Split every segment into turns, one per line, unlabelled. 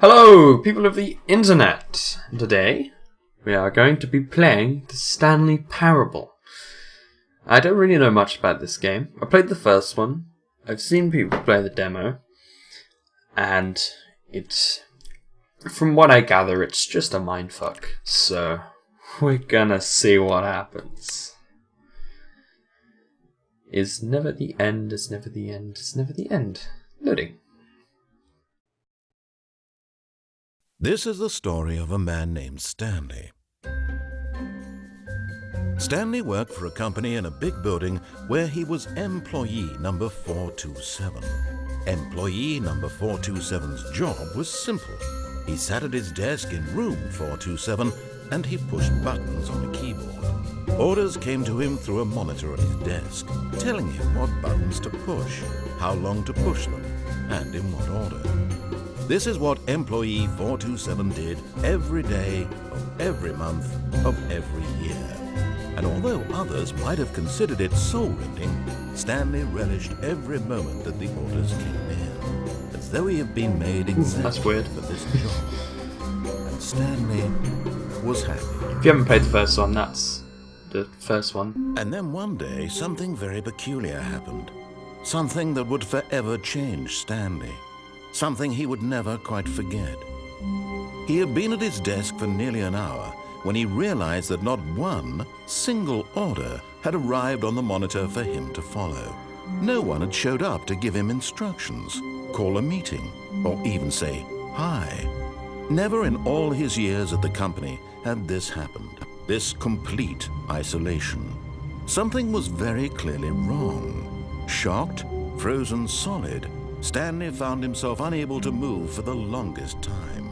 Hello, people of the internet! Today, we are going to be playing the Stanley Parable. I don't really know much about this game. I played the first one, I've seen people play the demo, and from what I gather, it's just a mindfuck. So, we're gonna see what happens. Is never the end, is never the end, is never the end. Loading.
This is the story of a man named Stanley. Stanley worked for a company in a big building where he was employee number 427. Employee number 427's job was simple. He sat at his desk in room 427 and he pushed buttons on a keyboard. Orders came to him through a monitor on his desk, telling him what buttons to push, how long to push them, and in what order. This is what employee 427 did every day of every month of every year. And although others might have considered it soul-rending, Stanley relished every moment that the orders came in, as though he had been made exactly for this job. And Stanley was happy.
If you haven't played the first one, that's the first one.
And then one day, something very peculiar happened. Something that would forever change Stanley. Something he would never quite forget. He had been at his desk for nearly an hour when he realized that not one single order had arrived on the monitor for him to follow. No one had showed up to give him instructions, call a meeting, or even say hi. Never in all his years at the company had this happened, this complete isolation. Something was very clearly wrong. Shocked, frozen solid, Stanley found himself unable to move for the longest time.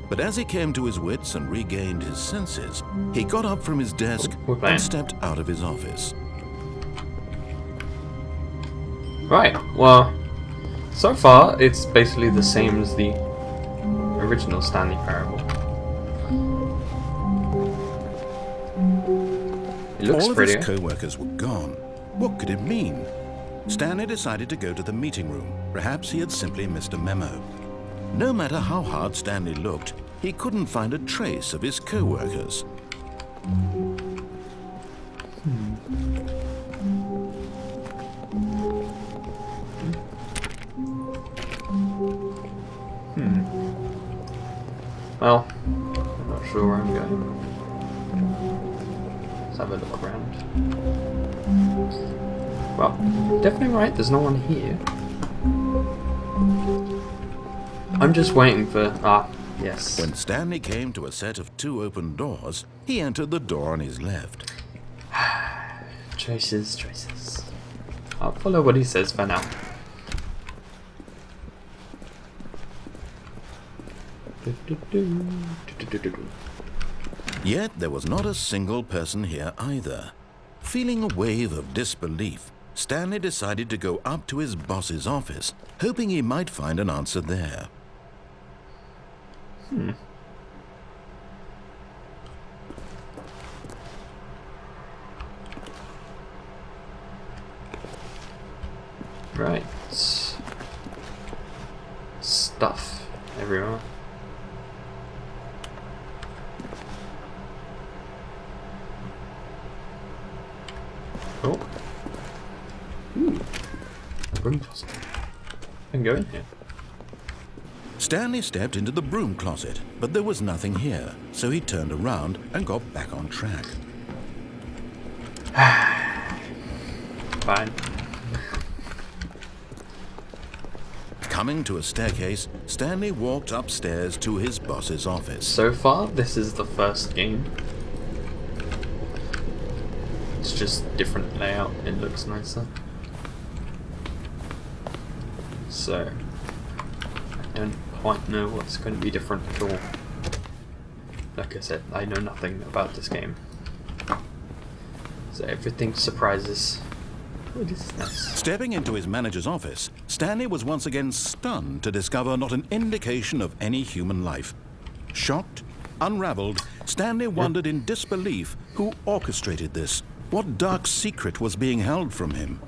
But as he came to his wits and regained his senses, he got up from his desk and stepped out of his office.
Right, well, so far it's basically the same as the original Stanley Parable. It looks
all of
prettier.
his co-workers were gone. What could it mean? Stanley decided to go to the meeting room. Perhaps he had simply missed a memo. No matter how hard Stanley looked, he couldn't find a trace of his co-workers.
Well, I'm not sure where I'm going. Let's have a look around. Well, definitely right, there's no one here. I'm just waiting for... yes.
When Stanley came to a set of two open doors, he entered the door on his left.
Choices. I'll follow what he says for now.
Yet there was not a single person here either. Feeling a wave of disbelief, Stanley decided to go up to his boss's office, hoping he might find an answer there.
Right. Stuff everywhere. Oh. Ooh. Broom closet. I can go in here.
Stanley stepped into the broom closet, but there was nothing here, so he turned around and got back on track.
Fine.
Coming to a staircase, Stanley walked upstairs to his boss's office.
So far, this is the first game. It's just different layout, it looks nicer. So, I don't quite know what's going to be different at all. Like I said, I know nothing about this game. So everything surprises. Oh, this is nice.
Stepping into his manager's office, Stanley was once again stunned to discover not an indication of any human life. Shocked, unraveled, Stanley wondered in disbelief who orchestrated this. What dark secret was being held from him?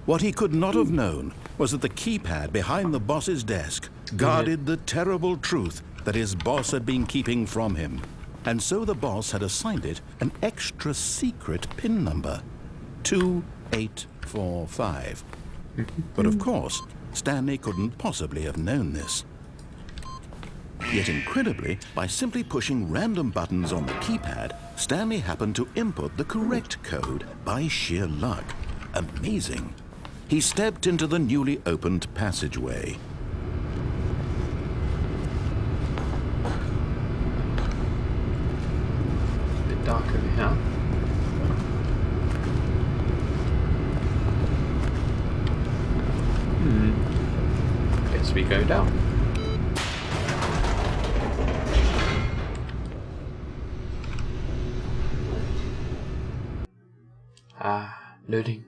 What he could not have known was that the keypad behind the boss's desk guarded the terrible truth that his boss had been keeping from him, and so the boss had assigned it an extra secret PIN number, 2845. But of course, Stanley couldn't possibly have known this. Yet incredibly, by simply pushing random buttons on the keypad, Stanley happened to input the correct code by sheer luck. Amazing. He stepped into the newly opened passageway.
A bit dark over here. Guess we go down. Loading.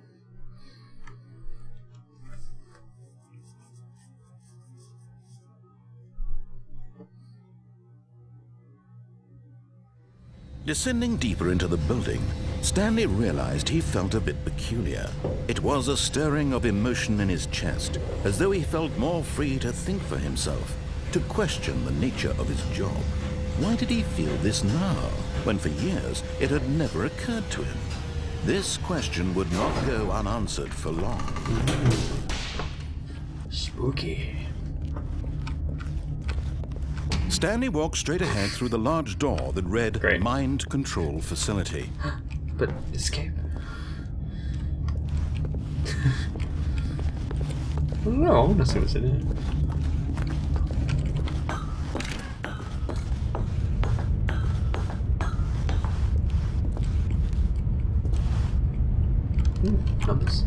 Descending deeper into the building, Stanley realized he felt a bit peculiar. It was a stirring of emotion in his chest, as though he felt more free to think for himself, to question the nature of his job. Why did he feel this now, when for years it had never occurred to him? This question would not go unanswered for long.
Spooky.
Stanley walked straight ahead through the large door that read
Great.
Mind Control Facility.
But escape. I don't know, I want to see what's in it. Numbers.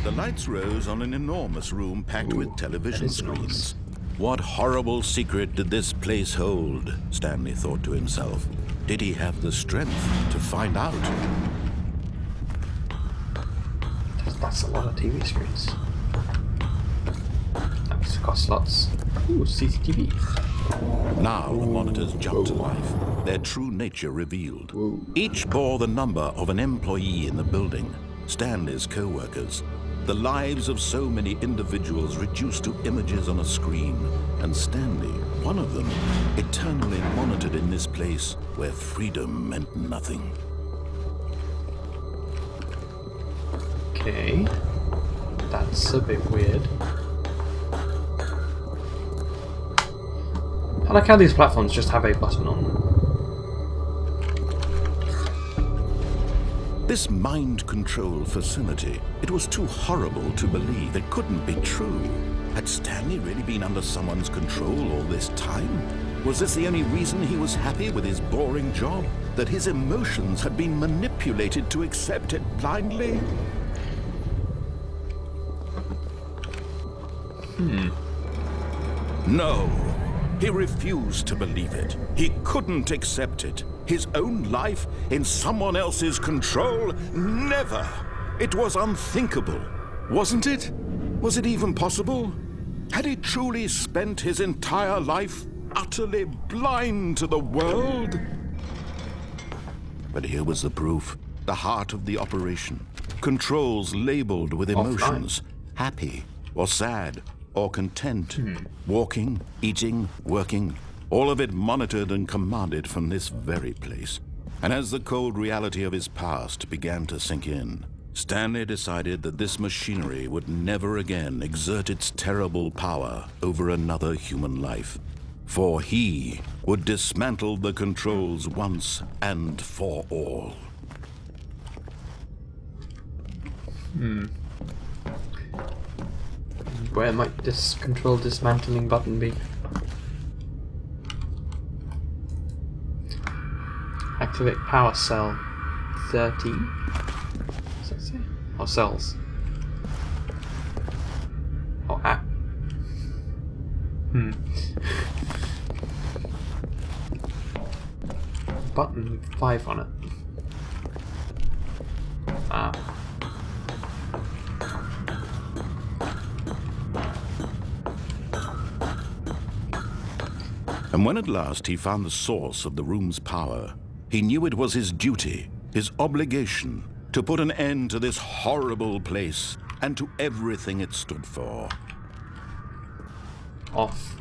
The lights rose on an enormous room packed with television
that is enormous.
screens. What horrible secret did this place hold? Stanley thought to himself. Did he have the strength to find out?
That's a lot of TV screens. That must cost lots. Ooh, CCTV.
Now the monitors jumped to life, their true nature revealed.
Whoa.
Each bore the number of an employee in the building, Stanley's co-workers. The lives of so many individuals reduced to images on a screen, and Stanley, one of them, eternally monitored in this place where freedom meant nothing.
Okay. That's a bit weird. I like how these platforms just have a button on them.
This mind control facility, it was too horrible to believe. It couldn't be true. Had Stanley really been under someone's control all this time? Was this the only reason he was happy with his boring job? That his emotions had been manipulated to accept it blindly? No. He refused to believe it. He couldn't accept it. His own life in someone else's control? Never! It was unthinkable. Wasn't it? Was it even possible? Had he truly spent his entire life utterly blind to the world? But here was the proof. The heart of the operation. Controls labeled with emotions. Happy or sad or content. Walking, eating, working. All of it monitored and commanded from this very place. And as the cold reality of his past began to sink in, Stanley decided that this machinery would never again exert its terrible power over another human life. For he would dismantle the controls once and for all.
Where might this control dismantling button be? Activate power cell 30. What's that say? Oh, cells. Oh, app. Button 5 on it. Ah.
And when at last he found the source of the room's power, he knew it was his duty, his obligation, to put an end to this horrible place and to everything it stood for.
off.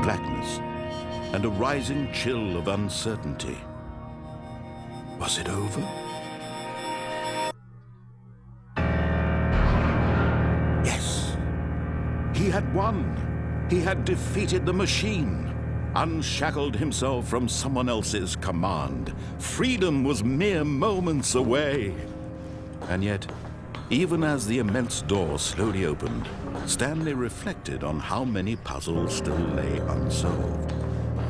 Blackness and a rising chill of uncertainty. Was it over? Yes. He had won. He had defeated the machine, unshackled himself from someone else's command. Freedom was mere moments away. And yet, even as the immense door slowly opened, Stanley reflected on how many puzzles still lay unsolved.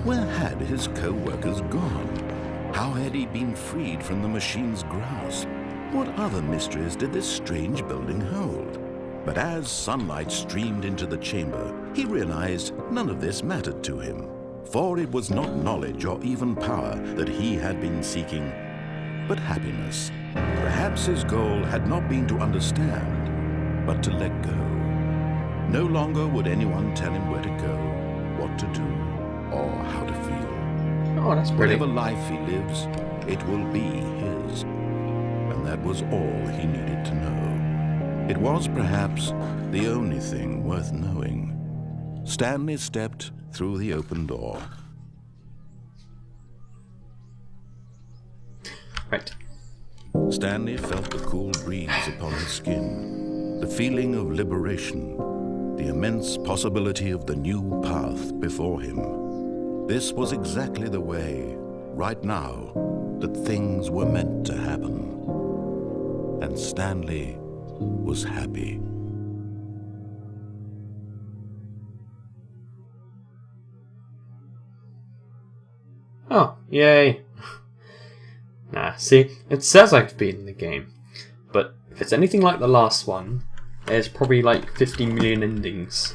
Where had his co-workers gone? How had he been freed from the machine's grasp? What other mysteries did this strange building hold? But as sunlight streamed into the chamber, he realized none of this mattered to him. For it was not knowledge or even power that he had been seeking, but happiness. Perhaps his goal had not been to understand, but to let go. No longer would anyone tell him where to go, what to do, or how to feel.
Oh, that's pretty.
Whatever life he lives, it will be his. And that was all he needed to know. It was perhaps the only thing worth knowing. Stanley stepped through the open door.
Right.
Stanley felt the cool breeze upon his skin, the feeling of liberation, the immense possibility of the new path before him. This was exactly the way, right now, that things were meant to happen. And Stanley was happy.
Oh, yay. Nah, see, it says I've beaten the game, but if it's anything like the last one, there's probably like 50 million endings.